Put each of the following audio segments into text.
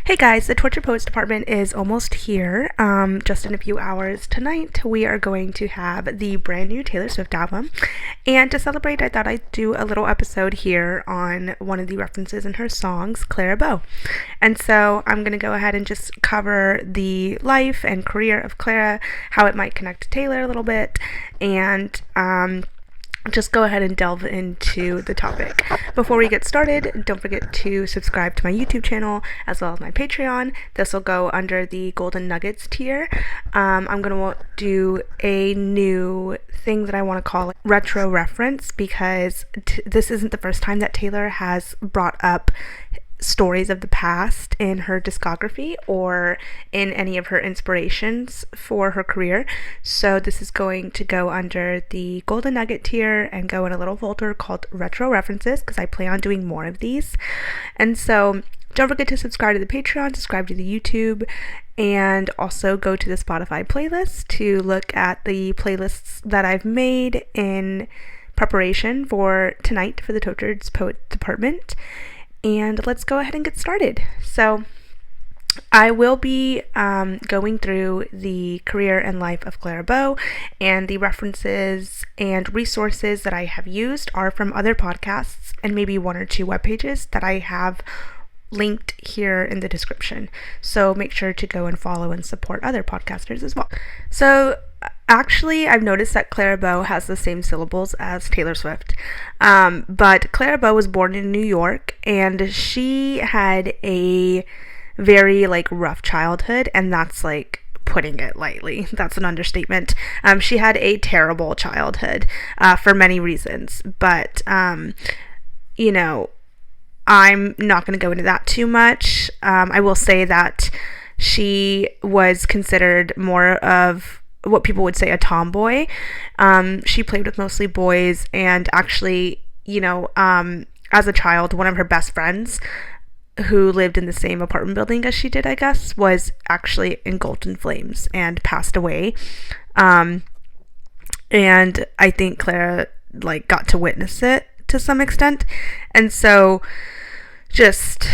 Hey guys, the Torture Poets department is almost here. Just in a few hours tonight, we are going to have the brand new Taylor Swift album. And to celebrate, I thought I'd do a little episode here on one of the references in her songs, Clara Bow. And so I'm going to go ahead and just cover the life and career of Clara, how it might connect to Taylor a little bit, and just go ahead and delve into the topic. Before we get started, don't forget to subscribe to my YouTube channel as well as my Patreon. This will go under the Golden Nuggets tier. I'm going to do a new thing that I want to call retro reference because this isn't the first time that Taylor has brought up stories of the past in her discography or in any of her inspirations for her career. So this is going to go under the Golden Nugget tier and go in a little folder called Retro References because I plan on doing more of these. And so don't forget to subscribe to the Patreon, subscribe to the YouTube, and also go to the Spotify playlist to look at the playlists that I've made in preparation for tonight for the Torture Poets department. And let's go ahead and get started. So I will be going through the career and life of Clara Bow, and the references and resources that I have used are from other podcasts and maybe one or two web pages that I have linked here in the description. So make sure to go and follow and support other podcasters as well. So actually, I've noticed that Clara Bow has the same syllables as Taylor Swift. But Clara Bow was born in New York, and she had a very, rough childhood, and that's, putting it lightly. That's an understatement. She had a terrible childhood, for many reasons. But, I'm not going to go into that too much. I will say that she was considered more of what people would say a tomboy. She played with mostly boys, and actually, as a child, one of her best friends who lived in the same apartment building as she did, I guess, was actually engulfed in flames and passed away. And I think Clara, got to witness it to some extent. And so just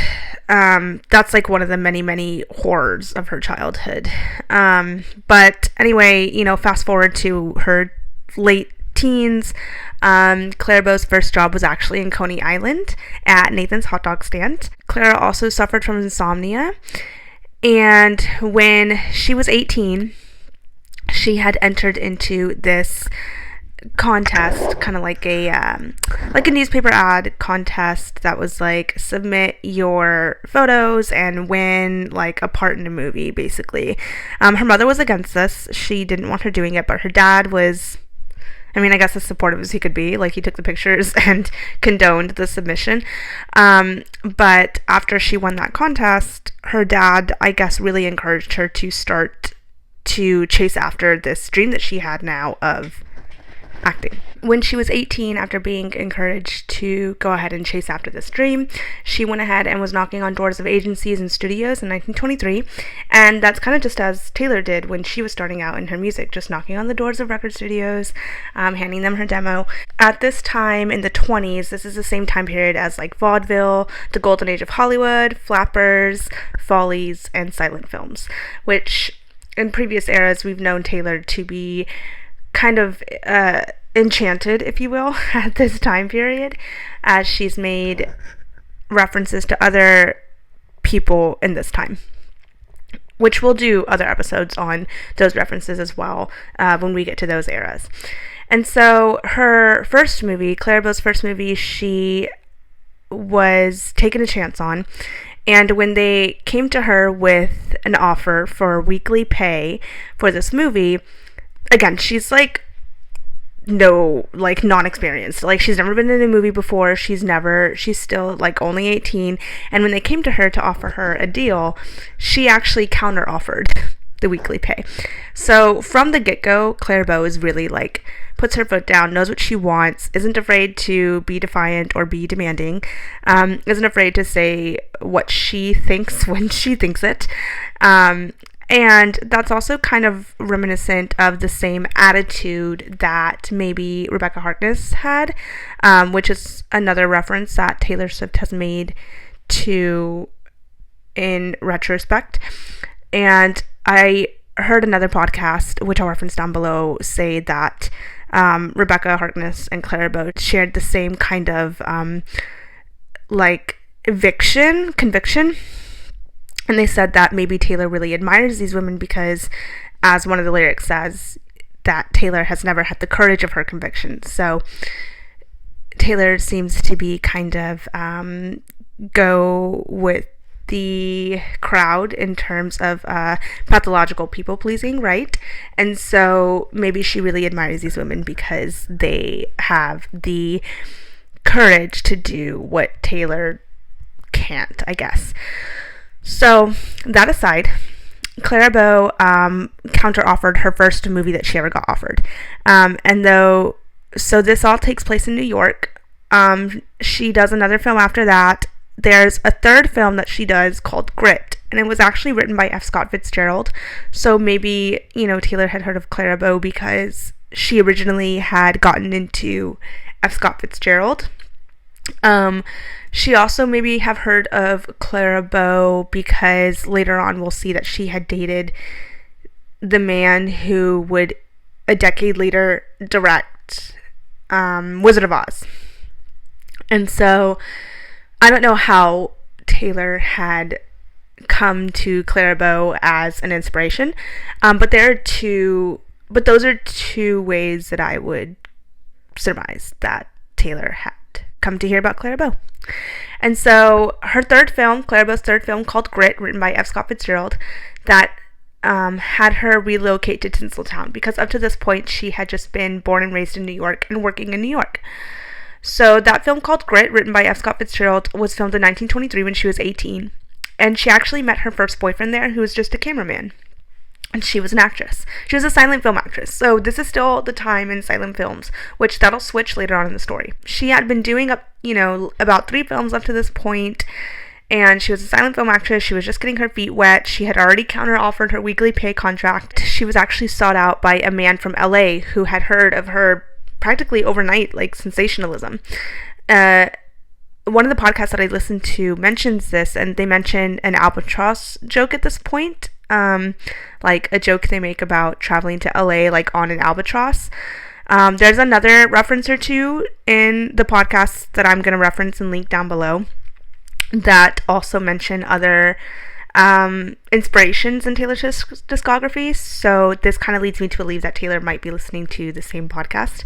that's one of the many horrors of her childhood. But anyway, fast forward to her late teens. Clara Bow's first job was actually in Coney Island at Nathan's hot dog stand. Clara also suffered from insomnia, and when she was 18, she had entered into this contest, kind of like a newspaper ad contest that was submit your photos and win a part in a movie, basically. Her mother was against this. She didn't want her doing it, but her dad was, I guess, as supportive as he could be. He took the pictures and condoned the submission. But after she won that contest, her dad, I guess, really encouraged her to start to chase after this dream that she had now of acting. When she was 18, after being encouraged to go ahead and chase after this dream, she went ahead and was knocking on doors of agencies and studios in 1923, and that's kind of just as Taylor did when she was starting out in her music, just knocking on the doors of record studios, handing them her demo. At this time in the 20s, this is the same time period as vaudeville, the golden age of Hollywood, flappers, follies, and silent films, which in previous eras we've known Taylor to be kind of enchanted, if you will, at this time period, as she's made references to other people in this time, which we'll do other episodes on those references as well when we get to those eras. And so her first movie, Clara Bow's first movie, she was taking a chance on. And when they came to her with an offer for weekly pay for this movie, again, she's non-experienced. She's never been in a movie before. She's still only 18. And when they came to her to offer her a deal, she actually counter-offered the weekly pay. So from the get-go, Clara Bow is really puts her foot down, knows what she wants, isn't afraid to be defiant or be demanding, isn't afraid to say what she thinks when she thinks it. And that's also kind of reminiscent of the same attitude that maybe Rebecca Harkness had, which is another reference that Taylor Swift has made to in retrospect. And I heard another podcast, which I'll reference down below, say that Rebecca Harkness and Clara Bow shared the same kind of conviction. And they said that maybe Taylor really admires these women because, as one of the lyrics says, that Taylor has never had the courage of her convictions. So Taylor seems to be kind of go with the crowd in terms of pathological people pleasing, right? And so maybe she really admires these women because they have the courage to do what Taylor can't, I guess. So that aside, Clara Bow counter-offered her first movie that she ever got offered. So this all takes place in New York. She does another film after that. There's a third film that she does called Grit, and it was actually written by F. Scott Fitzgerald. So maybe, Taylor had heard of Clara Bow because she originally had gotten into F. Scott Fitzgerald. She also maybe have heard of Clara Bow because later on we'll see that she had dated the man who would a decade later direct Wizard of Oz. And so I don't know how Taylor had come to Clara Bow as an inspiration, but those are two ways that I would surmise that Taylor had come to hear about Clara Bow. And so her third film, Clara Bow's third film, called Grit, written by F. Scott Fitzgerald, that had her relocate to Tinseltown, because up to this point she had just been born and raised in New York and working in New York. So that film called Grit, written by F. Scott Fitzgerald, was filmed in 1923 when she was 18. And she actually met her first boyfriend there, who was just a cameraman. And she was an actress. She was a silent film actress. So this is still the time in silent films, which that'll switch later on in the story. She had been doing about 3 films up to this point, and she was a silent film actress. She was just getting her feet wet. She had already counter-offered her weekly pay contract. She was actually sought out by a man from LA who had heard of her practically overnight, sensationalism. One of the podcasts that I listened to mentions this, and they mention an albatross joke at this point, a joke they make about traveling to LA on an albatross. There's another reference or two in the podcast that I'm going to reference and link down below that also mention other inspirations in Taylor's discography. So this kind of leads me to believe that Taylor might be listening to the same podcast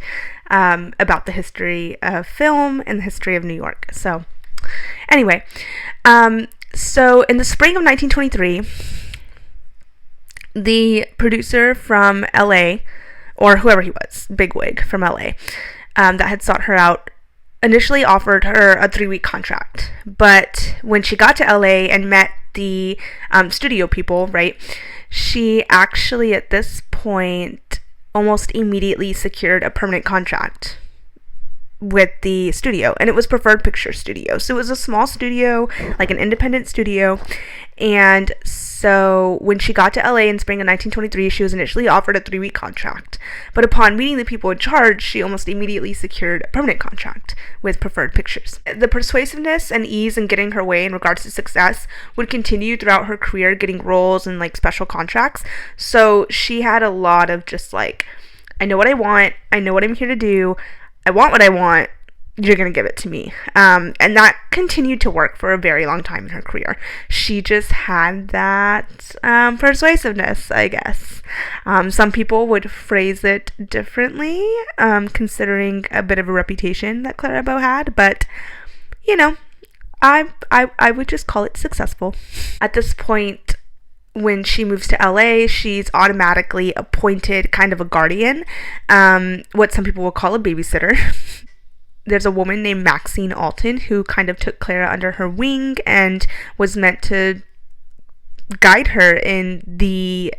about the history of film and the history of New York. So anyway, so in the spring of 1923, the producer from LA, or whoever he was, bigwig from LA, that had sought her out, initially offered her a 3-week contract. But when she got to LA and met the studio people, right, she actually at this point almost immediately secured a permanent contract with the studio, and it was Preferred Picture Studio. So it was a small studio, an independent studio. And so when she got to LA in spring of 1923, she was initially offered a 3-week contract. But upon meeting the people in charge, she almost immediately secured a permanent contract with Preferred Pictures. The persuasiveness and ease in getting her way in regards to success would continue throughout her career, getting roles and special contracts. So she had a lot of just I know what I want, I know what I'm here to do, I want what I want, you're going to give it to me. And that continued to work for a very long time in her career. She just had that persuasiveness, I guess. Some people would phrase it differently, considering a bit of a reputation that Clara Bow had. But, I would just call it successful. At this point, when she moves to LA, she's automatically appointed kind of a guardian, what some people will call a babysitter. There's a woman named Maxine Alton who kind of took Clara under her wing and was meant to guide her in the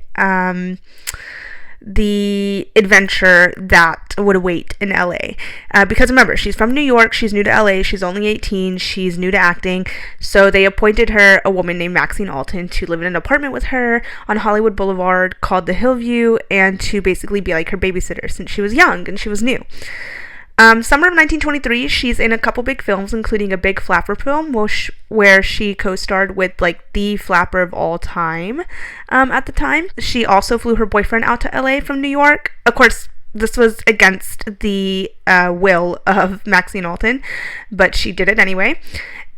adventure that would await in LA. Because remember, she's from New York, she's new to LA, she's only 18, she's new to acting, so they appointed her a woman named Maxine Alton to live in an apartment with her on Hollywood Boulevard called the Hillview, and to basically be her babysitter since she was young and she was new. Summer of 1923, she's in a couple big films, including a big flapper film, where she co-starred with, like, the flapper of all time at the time. She also flew her boyfriend out to LA from New York. Of course, this was against the will of Maxine Alton, but she did it anyway.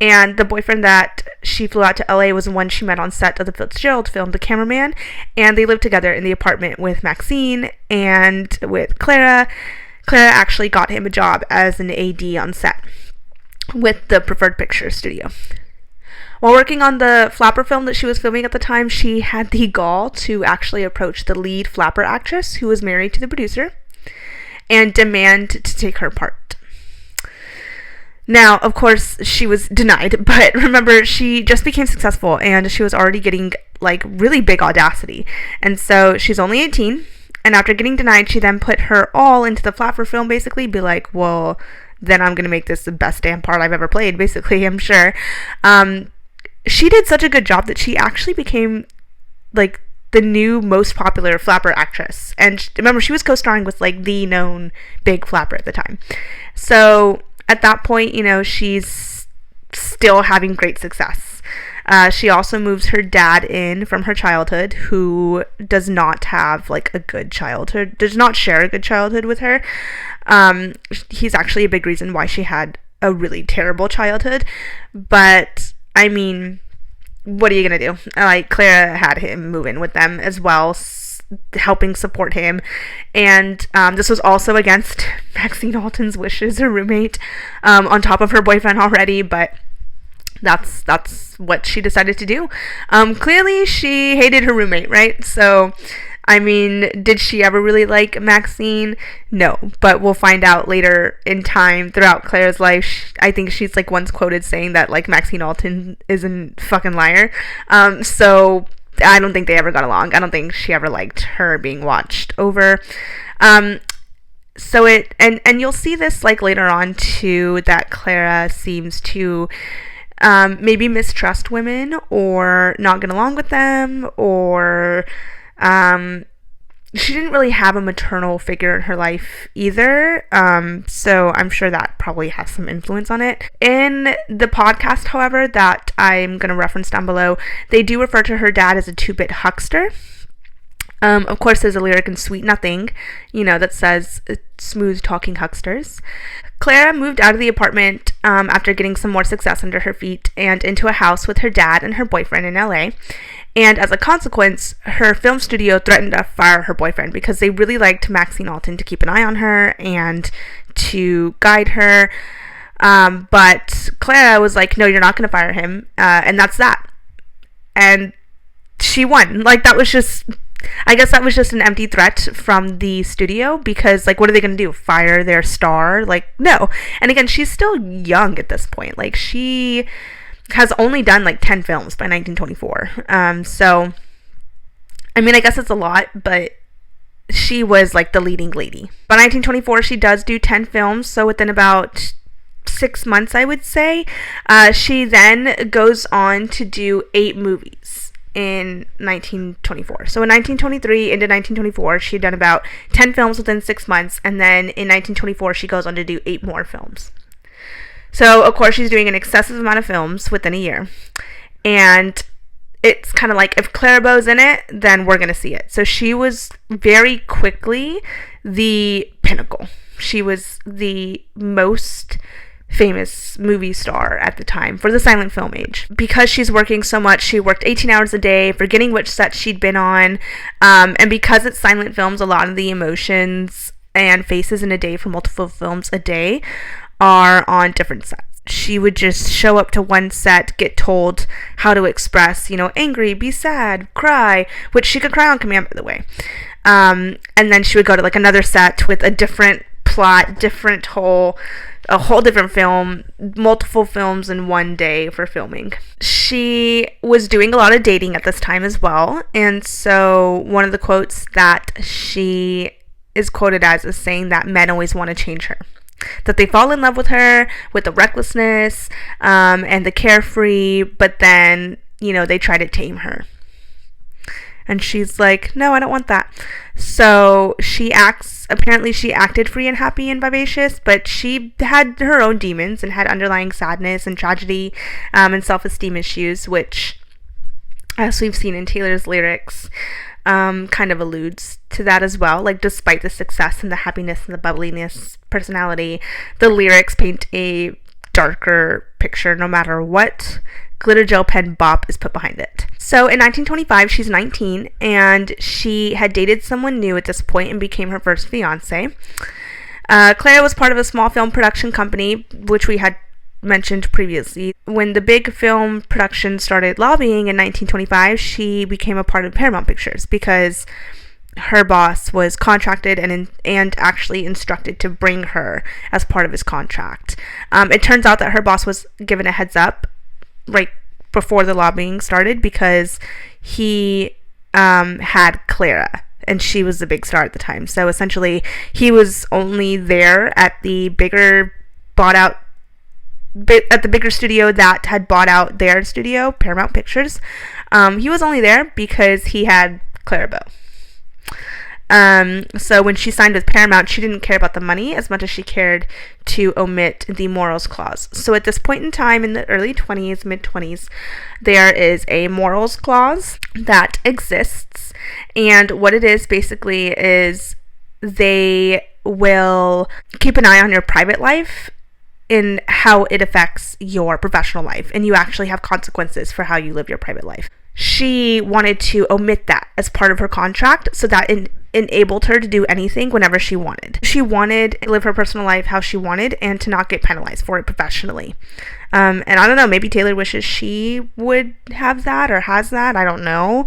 And the boyfriend that she flew out to LA was the one she met on set of the Fitzgerald film, The Cameraman, and they lived together in the apartment with Maxine and with Clara. Clara actually got him a job as an AD on set with the Preferred Pictures studio. While working on the flapper film that she was filming at the time, she had the gall to actually approach the lead flapper actress, who was married to the producer, and demand to take her part. Now, of course, she was denied, but remember, she just became successful and she was already getting, like, really big audacity. And so she's only 18. And after getting denied, she then put her all into the flapper film, basically. Be like, well, then I'm going to make this the best damn part I've ever played, basically, I'm sure. She did such a good job that she actually became, like, the new most popular flapper actress. And remember, she was co-starring with, like, the known big flapper at the time. So at that point, you know, she's still having great success. She also moves her dad in from her childhood, who does not have, like, a good childhood, does not share a good childhood with her. He's actually a big reason why she had a really terrible childhood. But, I mean, what are you gonna do? Like, Clara had him move in with them as well, helping support him. And this was also against Maxine Alton's wishes, her roommate, on top of her boyfriend already, but that's what she decided to do. Clearly she hated her roommate, right? So, I mean, did she ever really like Maxine? No, but we'll find out later in time throughout Clara's life. I think she's, like, once quoted saying that, like, Maxine Alton is a fucking liar. So I don't think they ever got along. I don't think she ever liked her being watched over. So it, and you'll see this, like, later on too, that Clara seems to maybe mistrust women or not get along with them, or she didn't really have a maternal figure in her life either, so I'm sure that probably has some influence on it. In the podcast, however, that I'm going to reference down below, they do refer to her dad as a two-bit huckster. Of course, there's a lyric in Sweet Nothing, you know, that says smooth talking hucksters. Clara moved out of the apartment after getting some more success under her feet and into a house with her dad and her boyfriend in LA. And as a consequence, her film studio threatened to fire her boyfriend because they really liked Maxine Alton to keep an eye on her and to guide her. But Clara was like, no, you're not going to fire him. And that's that. And she won. Like, that was just, I guess that was just an empty threat from the studio, because, like, what are they going to do? Fire their star? Like, no. And again, she's still young at this point. Like, she has only done, like, 10 films by 1924. So, I mean, I guess it's a lot, but she was, like, the leading lady. By 1924, she does do 10 films, so within about 6 months, I would say. She then goes on to do 8 movies in 1924. So in 1923 into 1924, she had done about 10 films within 6 months, and then in 1924, she goes on to do 8 more films. So, of course, she's doing an excessive amount of films within a year. And it's kind of like, if Clara Bow's in it, then we're going to see it. So she was very quickly the pinnacle. She was the most famous movie star at the time for the silent film age. Because she's working so much, she worked 18 hours a day, forgetting which set she'd been on. And because it's silent films, a lot of the emotions and faces in a day for multiple films a day are on different sets. She would just show up to one set, get told how to express, you know, angry, be sad, cry, which she could cry on command, by the way. And then she would go to, like, another set with a different plot, a whole different film, multiple films in one day for filming. She was doing a lot of dating at this time as well, and so one of the quotes that she is quoted as is saying that men always want to change her. That they fall in love with her, with the recklessness, and the carefree, but then, you know, they try to tame her. And she's like, no, I don't want that. So she acts apparently she acted free and happy and vivacious, but she had her own demons and had underlying sadness and tragedy, and self-esteem issues, which, as we've seen in Taylor's lyrics, kind of alludes to that as well. Like, despite the success and the happiness and the bubbliness personality, the lyrics paint a darker picture no matter what glitter gel pen bop is put behind it. So in 1925, she's 19, and she had dated someone new at this point and became her first fiance. Clara was part of a small film production company, which we had mentioned previously. When the big film production started lobbying in 1925, she became a part of Paramount Pictures because her boss was contracted and actually instructed to bring her as part of his contract. It turns out that her boss was given a heads up right before the lobbying started because he had Clara, and she was the big star at the time. So essentially, he was only there at the bigger studio that had bought out their studio, Paramount Pictures. He was only there because he had Clara Bow. So when she signed with Paramount, she didn't care about the money as much as she cared to omit the morals clause. So at this point in time, in the early 20s, mid-20s, there is a morals clause that exists. And what it is basically is they will keep an eye on your private life in how it affects your professional life, and you actually have consequences for how you live your private life. She wanted to omit that as part of her contract so that it enabled her to do anything whenever she wanted. She wanted to live her personal life how she wanted and to not get penalized for it professionally. And I don't know, maybe Taylor wishes she would have that or has that. I don't know.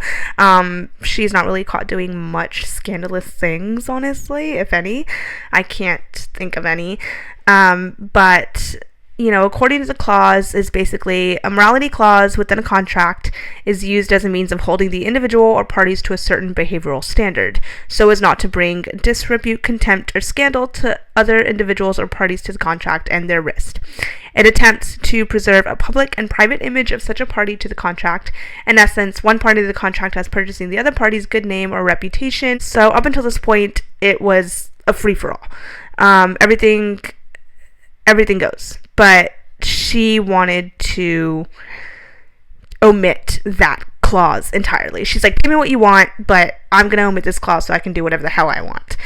She's not really caught doing much scandalous things, honestly, if any. I can't think of any. But you know, according to the clause, is basically a morality clause within a contract is used as a means of holding the individual or parties to a certain behavioral standard, so as not to bring disrepute, contempt, or scandal to other individuals or parties to the contract and their risk. It attempts to preserve a public and private image of such a party to the contract. In essence, one party to the contract as purchasing the other party's good name or reputation. So up until this point, it was a free-for-all. Everything goes. But she wanted to omit that clause entirely. She's like, pay me what you want, but I'm going to omit this clause so I can do whatever the hell I want.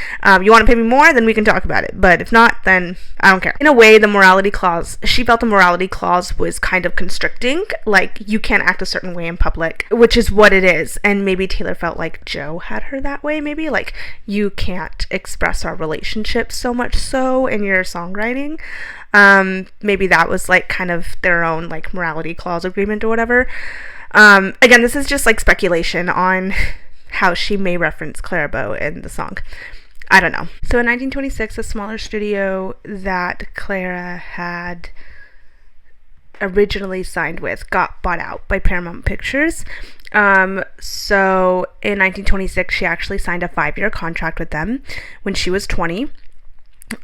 You want to pay me more? Then we can talk about it. But if not, then I don't care. In a way, she felt the morality clause was kind of constricting. Like, you can't act a certain way in public, which is what it is. And maybe Taylor felt like Joe had her that way, maybe. Like, you can't express our relationship so much so in your songwriting. Maybe that was like kind of their own like morality clause agreement or whatever. Again, this is just like speculation on how she may reference Clara Bow in the song. I don't know. So in 1926, a smaller studio that Clara had originally signed with got bought out by Paramount Pictures. So in 1926, she actually signed a 5-year contract with them when she was 20.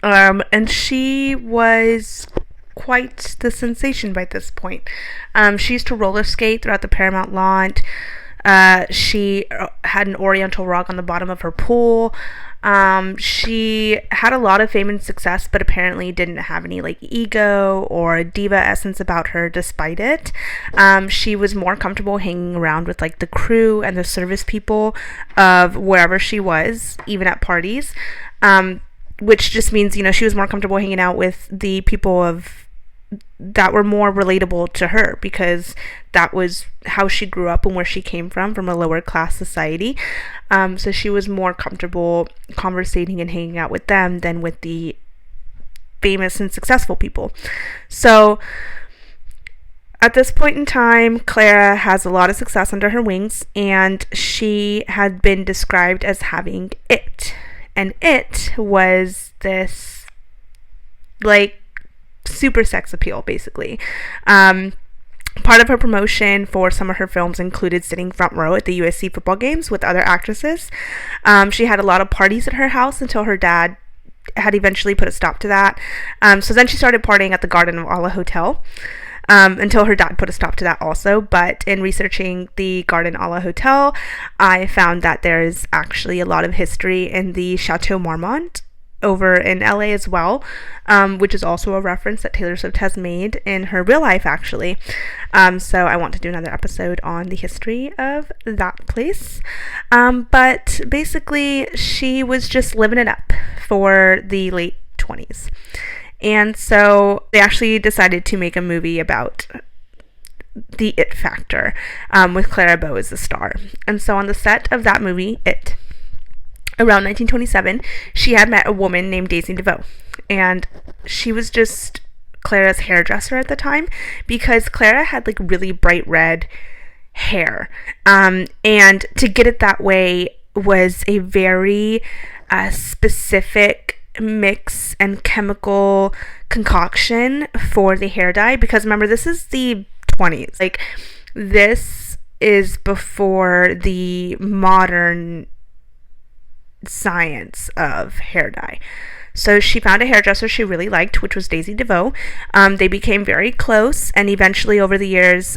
And she was quite the sensation by this point. She used to roller skate throughout the Paramount lot. She had an oriental rug on the bottom of her pool. She had a lot of fame and success, but apparently didn't have any like ego or diva essence about her despite it. She was more comfortable hanging around with like the crew and the service people of wherever she was, even at parties. Which just means, you know, she was more comfortable hanging out with the people that were more relatable to her, because that was how she grew up and where she came from a lower class society. So she was more comfortable conversating and hanging out with them than with the famous and successful people. So at this point in time, Clara has a lot of success under her wings, and she had been described as having it. And it was this, like, super sex appeal, basically. Part of her promotion for some of her films included sitting front row at the USC football games with other actresses. She had a lot of parties at her house until her dad had eventually put a stop to that. So then she started partying at the Garden of Allah Hotel. until her dad put a stop to that also. But in researching the Garden a la Hotel, I found that there is actually a lot of history in the Chateau Marmont over in LA as well, which is also a reference that Taylor Swift has made in her real life, actually. So I want to do another episode on the history of that place. But basically, she was just living it up for the late 20s. And so they actually decided to make a movie about the It Factor, with Clara Bow as the star. And so on the set of that movie, It, around 1927, she had met a woman named Daisy DeVoe, and she was just Clara's hairdresser at the time, because Clara had like really bright red hair, and to get it that way was a very specific mix and chemical concoction for the hair dye, because remember, this is the 20s, like this is before the modern science of hair dye. So she found a hairdresser she really liked, which was Daisy DeVoe. They became very close, and eventually over the years,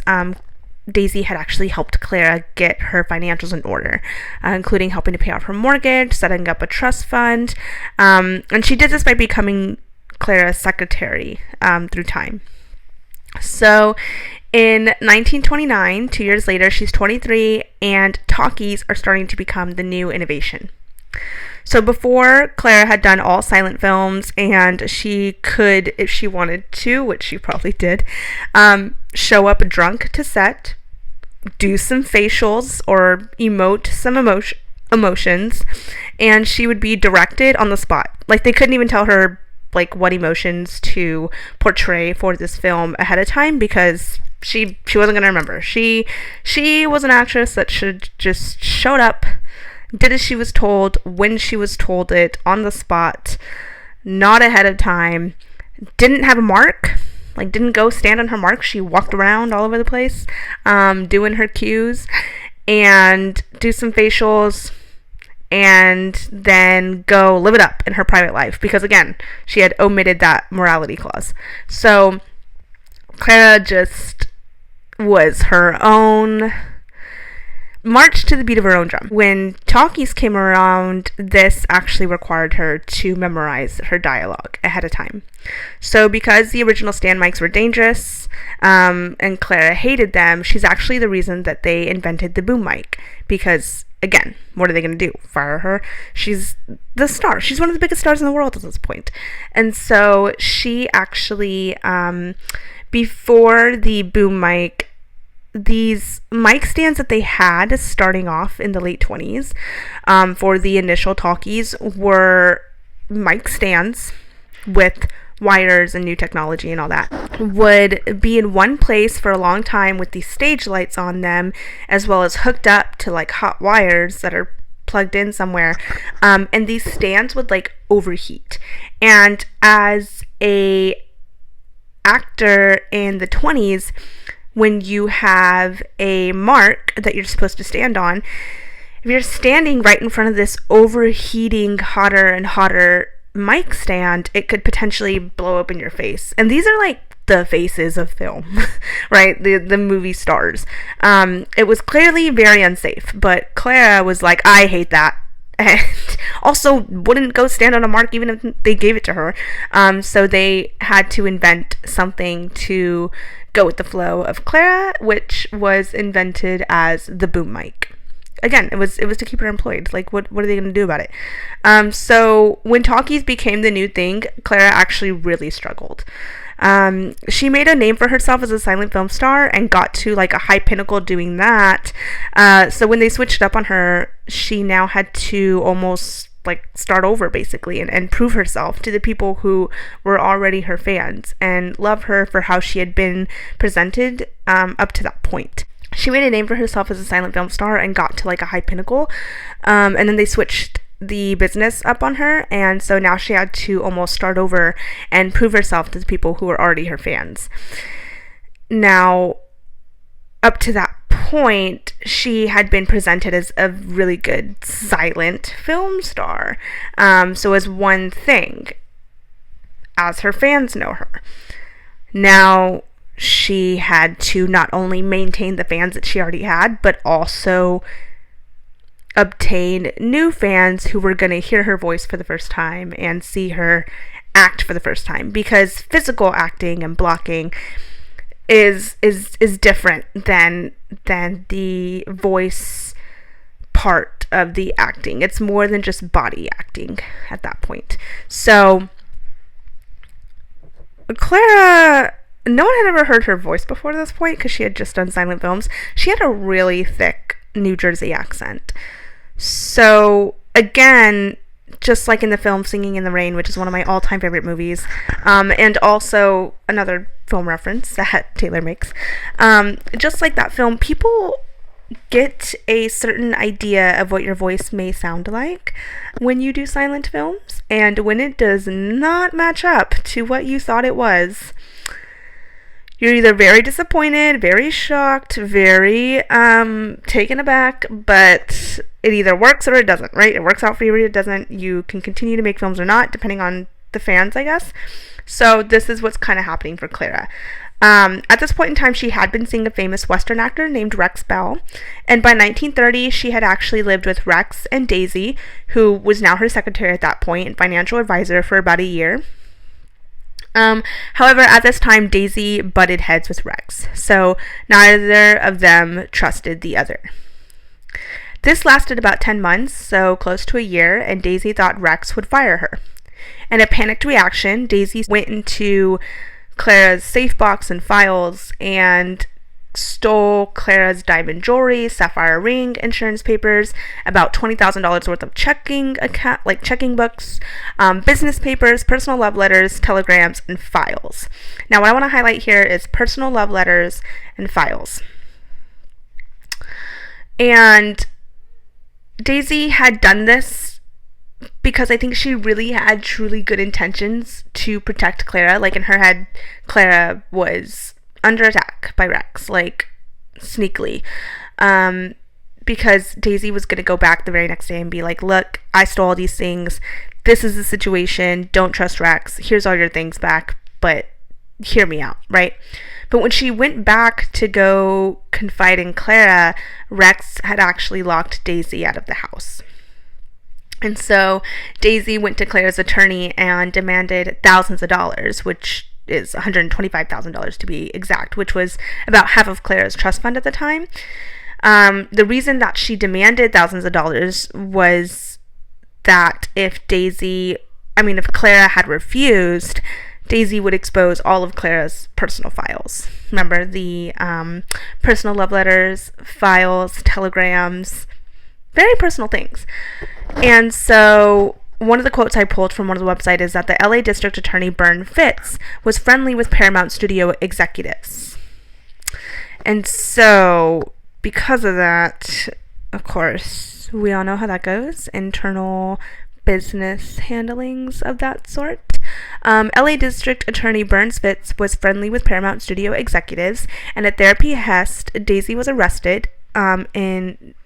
Daisy had actually helped Clara get her financials in order, including helping to pay off her mortgage, setting up a trust fund, and she did this by becoming Clara's secretary through time. So in 1929, 2 years later, she's 23, and talkies are starting to become the new innovation. So before, Clara had done all silent films, and she could, if she wanted to, which she probably did, show up drunk to set, do some facials or emote some emotions, and she would be directed on the spot. Like, they couldn't even tell her like what emotions to portray for this film ahead of time, because she wasn't gonna remember. She was an actress that should just showed up, did as she was told, when she was told it, on the spot, not ahead of time, didn't have a mark, like didn't go stand on her mark. She walked around all over the place, doing her cues, and do some facials, and then go live it up in her private life, because again, she had omitted that morality clause. So Clara just was her own, marched to the beat of her own drum. When talkies came around, this actually required her to memorize her dialogue ahead of time. So because the original stand mics were dangerous, and Clara hated them, she's actually the reason that they invented the boom mic, because again, what are they going to do? Fire her? She's the star. She's one of the biggest stars in the world at this point. And so she actually, before the boom mic, these mic stands that they had starting off in the late 20s, for the initial talkies, were mic stands with wires and new technology and all that, would be in one place for a long time with these stage lights on them, as well as hooked up to like hot wires that are plugged in somewhere, and these stands would like overheat. And as a actor in the 20s, when you have a mark that you're supposed to stand on, if you're standing right in front of this overheating, hotter and hotter mic stand, it could potentially blow up in your face. And these are like the faces of film, right? The movie stars. It was clearly very unsafe, but Clara was like, I hate that. And also wouldn't go stand on a mark even if they gave it to her. So they had to invent something to go with the flow of Clara, which was invented as the boom mic. Again, it was to keep her employed. Like, what are they going to do about it? So when talkies became the new thing, Clara actually really struggled. She made a name for herself as a silent film star and got to like a high pinnacle doing that. So when they switched up on her, she now had to almost like start over basically, and prove herself to the people who were already her fans and love her for how she had been presented up to that point. She made a name for herself as a silent film star and got to like a high pinnacle, and then they switched the business up on her, and so now she had to almost start over and prove herself to the people who were already her fans. Now, up to that point, she had been presented as a really good silent film star, so as one thing, as her fans know her. Now, she had to not only maintain the fans that she already had, but also obtain new fans who were going to hear her voice for the first time and see her act for the first time, because physical acting and blocking is different than the voice part of the acting. It's more than just body acting at that point. So Clara, no one had ever heard her voice before this point because she had just done silent films. She had a really thick New Jersey accent. So again, just like in the film Singing in the Rain, which is one of my all-time favorite movies, and also another film reference that Taylor makes, just like that film, people get a certain idea of what your voice may sound like when you do silent films, and when it does not match up to what you thought it was, you're either very disappointed, very shocked, very taken aback, but it either works or it doesn't, right? It works out for you or it doesn't. You can continue to make films or not, depending on the fans, I guess. So this is what's kind of happening for Clara. At this point in time, she had been seeing a famous Western actor named Rex Bell, and by 1930, she had actually lived with Rex and Daisy, who was now her secretary at that point and financial advisor, for about a year. However, at this time, Daisy butted heads with Rex, so neither of them trusted the other. This lasted about 10 months, so close to a year, and Daisy thought Rex would fire her. In a panicked reaction, Daisy went into Clara's safe box and files and stole Clara's diamond jewelry, sapphire ring, insurance papers, about $20,000 worth of checking books, business papers, personal love letters, telegrams, and files. Now, what I want to highlight here is personal love letters and files. And Daisy had done this because I think she really had truly good intentions to protect Clara. Like, in her head, Clara was under attack by Rex, like, sneakily. Because Daisy was going to go back the very next day and be like, look, I stole all these things. This is the situation. Don't trust Rex. Here's all your things back, but hear me out, right? But when she went back to go confide in Clara, Rex had actually locked Daisy out of the house. And so Daisy went to Clara's attorney and demanded thousands of dollars, which is $125,000 to be exact, which was about half of Clara's trust fund at the time. The reason that she demanded thousands of dollars was that if Clara had refused, Daisy would expose all of Clara's personal files. Remember, the personal love letters, files, telegrams, very personal things. And so one of the quotes I pulled from one of the websites is that the LA District Attorney Bern Fitz was friendly with Paramount Studio executives. And so because of that, of course, we all know how that goes. Internal business handlings of that sort. LA District Attorney Bern Fitz was friendly with Paramount Studio executives, and at their behest, Daisy was arrested on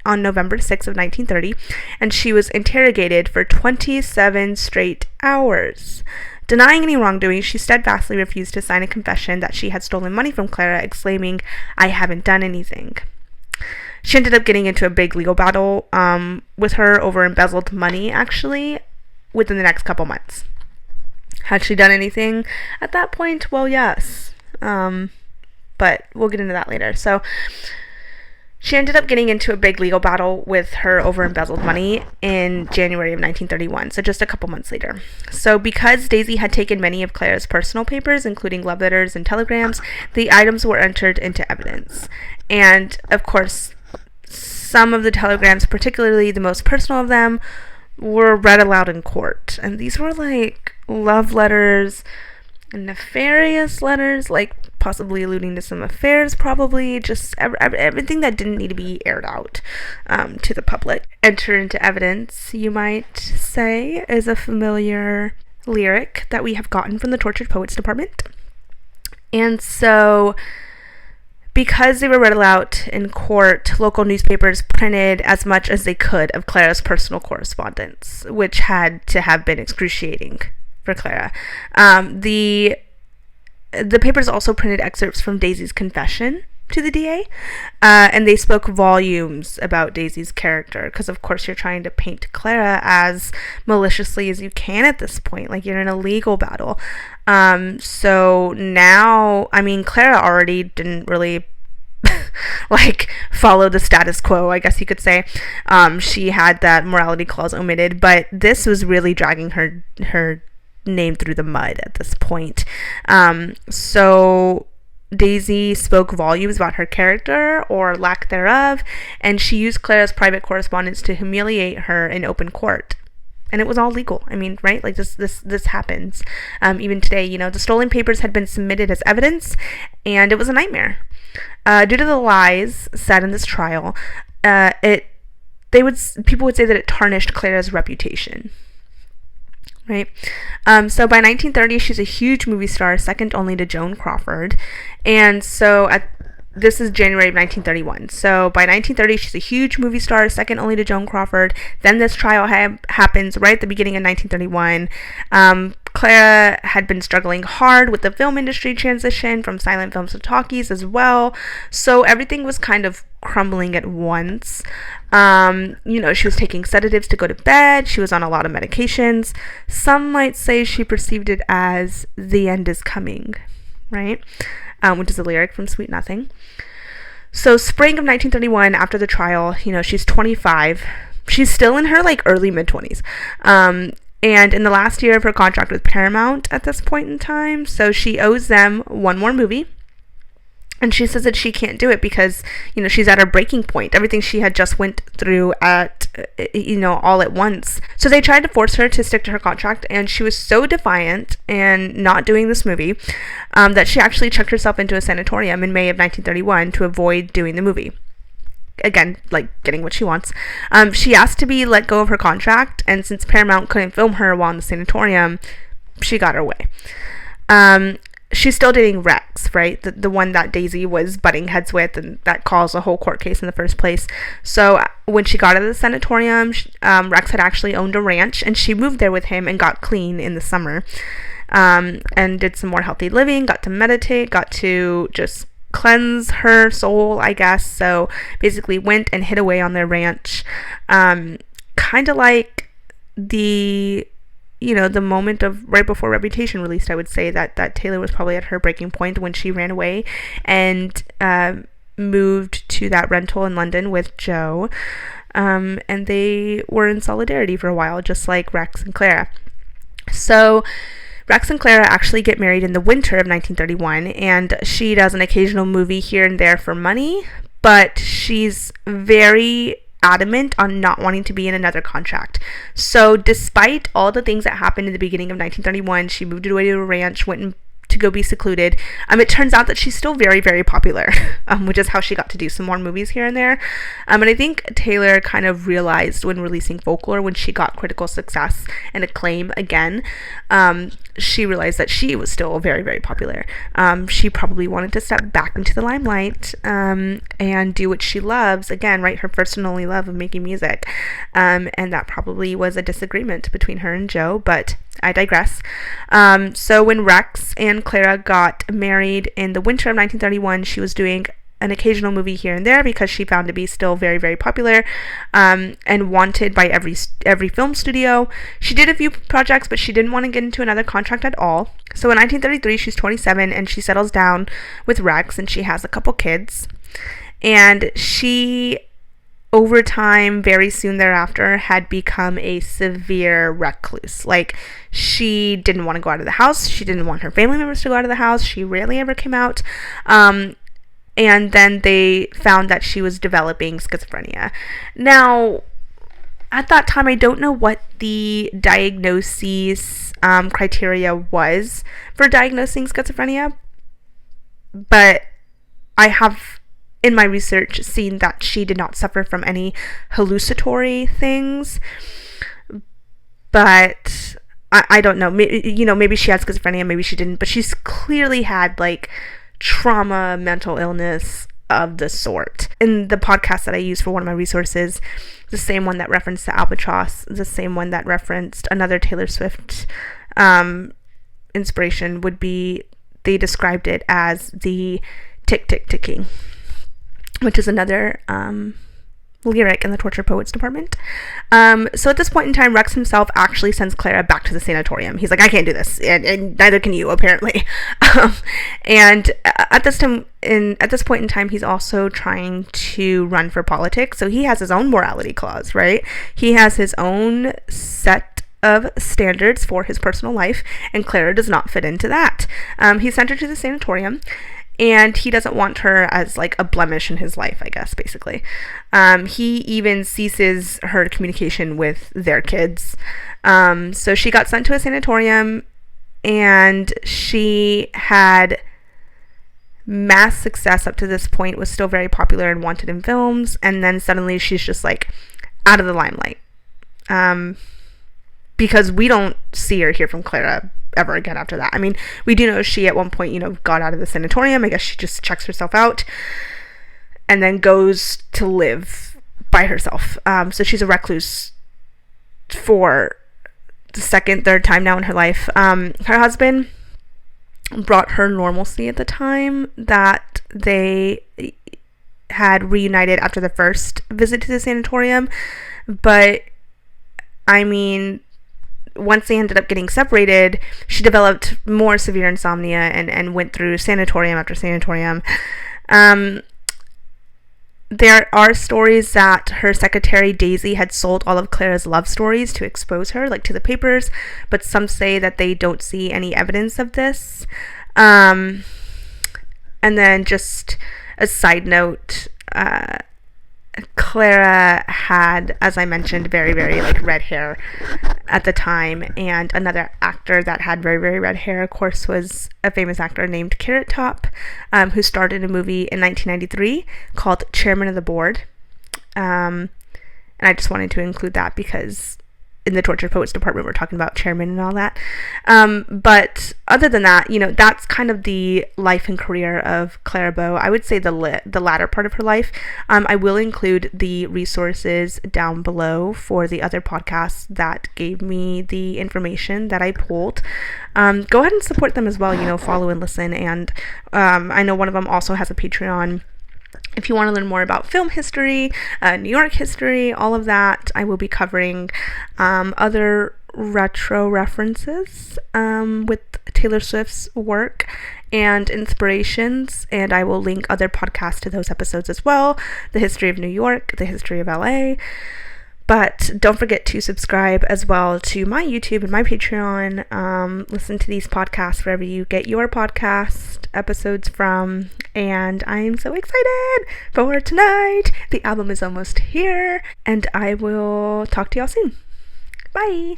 November 6th of 1930, and she was interrogated for 27 straight hours. Denying any wrongdoing, she steadfastly refused to sign a confession that she had stolen money from Clara, exclaiming, "I haven't done anything." She ended up getting into a big legal battle with her over embezzled money, actually, within the next couple months. Had she done anything at that point? Well, yes. But we'll get into that later. So she ended up getting into a big legal battle with her over embezzled money in January of 1931, so just a couple months later. So because Daisy had taken many of Clara's personal papers, including love letters and telegrams, the items were entered into evidence. And, of course, some of the telegrams, particularly the most personal of them, were read aloud in court. And these were like love letters, nefarious letters, like possibly alluding to some affairs, probably just everything that didn't need to be aired out to the public. Enter into evidence, you might say, is a familiar lyric that we have gotten from the Tortured Poets Department. And so, because they were read aloud in court, local newspapers printed as much as they could of Clara's personal correspondence, which had to have been excruciating for Clara. The the papers also printed excerpts from Daisy's confession to the DA, and they spoke volumes about Daisy's character, because of course you're trying to paint Clara as maliciously as you can at this point, like you're in a legal battle. So now, I mean, Clara already didn't really like follow the status quo, I guess you could say. She had that morality clause omitted, but this was really dragging her name through the mud at this point. So Daisy spoke volumes about her character, or lack thereof, and she used Clara's private correspondence to humiliate her in open court. And it was all legal. I mean, right? Like this happens. Even today, you know, the stolen papers had been submitted as evidence, and it was a nightmare. Due to the lies said in this trial, people would say that it tarnished Clara's reputation. Right? So by 1930, she's a huge movie star, second only to Joan Crawford. And so this is January of 1931. So by 1930, she's a huge movie star, second only to Joan Crawford. Then this trial happens right at the beginning of 1931. Clara had been struggling hard with the film industry transition from silent films to talkies as well. So everything was kind of crumbling at once. You know, she was taking sedatives to go to bed. She was on a lot of medications. Some might say she perceived it as the end is coming, right? Which is a lyric from Sweet Nothing. So spring of 1931, after the trial, you know, she's 25. She's still in her like early mid-20s. And in the last year of her contract with Paramount at this point in time, so she owes them one more movie. And she says that she can't do it because, you know, she's at her breaking point. Everything she had just went through at, you know, all at once. So they tried to force her to stick to her contract, and she was so defiant and not doing this movie that she actually checked herself into a sanatorium in May of 1931 to avoid doing the movie. Again, like getting what she wants. She asked to be let go of her contract, and since Paramount couldn't film her while in the sanatorium, she got her way. She's still dating Rex, right? The one that Daisy was butting heads with, and that caused a whole court case in the first place. So when she got out of the sanatorium, Rex had actually owned a ranch, and she moved there with him and got clean in the summer, and did some more healthy living, got to meditate, got to just cleanse her soul, I guess. So basically went and hid away on their ranch, kind of like the moment of right before Reputation released. I would say that Taylor was probably at her breaking point when she ran away and moved to that rental in London with Joe, and they were in solidarity for a while, just like Rex and Clara. So Rex and Clara actually get married in the winter of 1931, and she does an occasional movie here and there for money, but she's very adamant on not wanting to be in another contract. So despite all the things that happened in the beginning of 1931, she moved away to a ranch, went to go be secluded. It turns out that she's still very, very popular, which is how she got to do some more movies here and there. And I think Taylor kind of realized when releasing Folklore, when she got critical success and acclaim again, she realized that she was still very, very popular. She probably wanted to step back into the limelight and do what she loves again, right? Her first and only love of making music. And that probably was a disagreement between her and Joe, but I digress. So when Rex and Clara got married in the winter of 1931, she was doing an occasional movie here and there because she found to be still very, very popular and wanted by every film studio. She did a few projects, but she didn't want to get into another contract at all. So in 1933, she's 27, and she settles down with Rex, and she has a couple kids. And she, over time, very soon thereafter, had become a severe recluse. Like, she didn't want to go out of the house. She didn't want her family members to go out of the house. She rarely ever came out. And then they found that she was developing schizophrenia. Now, at that time, I don't know what the diagnosis criteria was for diagnosing schizophrenia, but I have, in my research, seen that she did not suffer from any hallucinatory things. But I don't know. Maybe she had schizophrenia, maybe she didn't, but she's clearly had, like, trauma, mental illness of the sort. In the podcast that I use for one of my resources, the same one that referenced the Albatross, the same one that referenced another Taylor Swift inspiration would be they described it as the tick tick ticking, which is another lyric in the torture poets department. So at this point in time, Rex himself actually sends Clara back to the sanatorium. He's like, I can't do this, and neither can you, apparently. And at this point in time, he's also trying to run for politics. So he has his own morality clause, right? He has his own set of standards for his personal life, and Clara does not fit into that. He sent her to the sanatorium, and he doesn't want her as like a blemish in his life, I guess, basically. He even ceases her communication with their kids. So she got sent to a sanatorium, and she had mass success up to this point, was still very popular and wanted in films, and then suddenly she's just like out of the limelight. Because we don't see or hear from Clara ever again after that. I mean, we do know she at one point, got out of the sanatorium. I guess she just checks herself out and then goes to live by herself. So she's a recluse for the third time now in her life. Her husband brought her normalcy at the time that they had reunited after the first visit to the sanatorium. But, I mean, once they ended up getting separated, she developed more severe insomnia and went through sanatorium after sanatorium. There are stories that her secretary Daisy had sold all of Clara's love stories to expose her, like to the papers, but some say that they don't see any evidence of this. And then just a side note, Clara had, as I mentioned, very, very red hair at the time, and another actor that had very, very red hair, of course, was a famous actor named Carrot Top, who starred in a movie in 1993 called Chairman of the Board. And I just wanted to include that because in the Torture Poets department we're talking about chairman and all that. But other than that, that's kind of the life and career of Clara Bow. I would say the latter part of her life. I will include the resources down below for the other podcasts that gave me the information that I pulled. Go ahead and support them as well, follow and listen. And I know one of them also has a Patreon. If you want to learn more about film history, New York history, all of that, I will be covering other retro references with Taylor Swift's work and inspirations, and I will link other podcasts to those episodes as well. The history of New York, the history of LA. But don't forget to subscribe as well to my YouTube and my Patreon. Listen to these podcasts wherever you get your podcast episodes from. And I'm so excited for tonight. The album is almost here. And I will talk to y'all soon. Bye.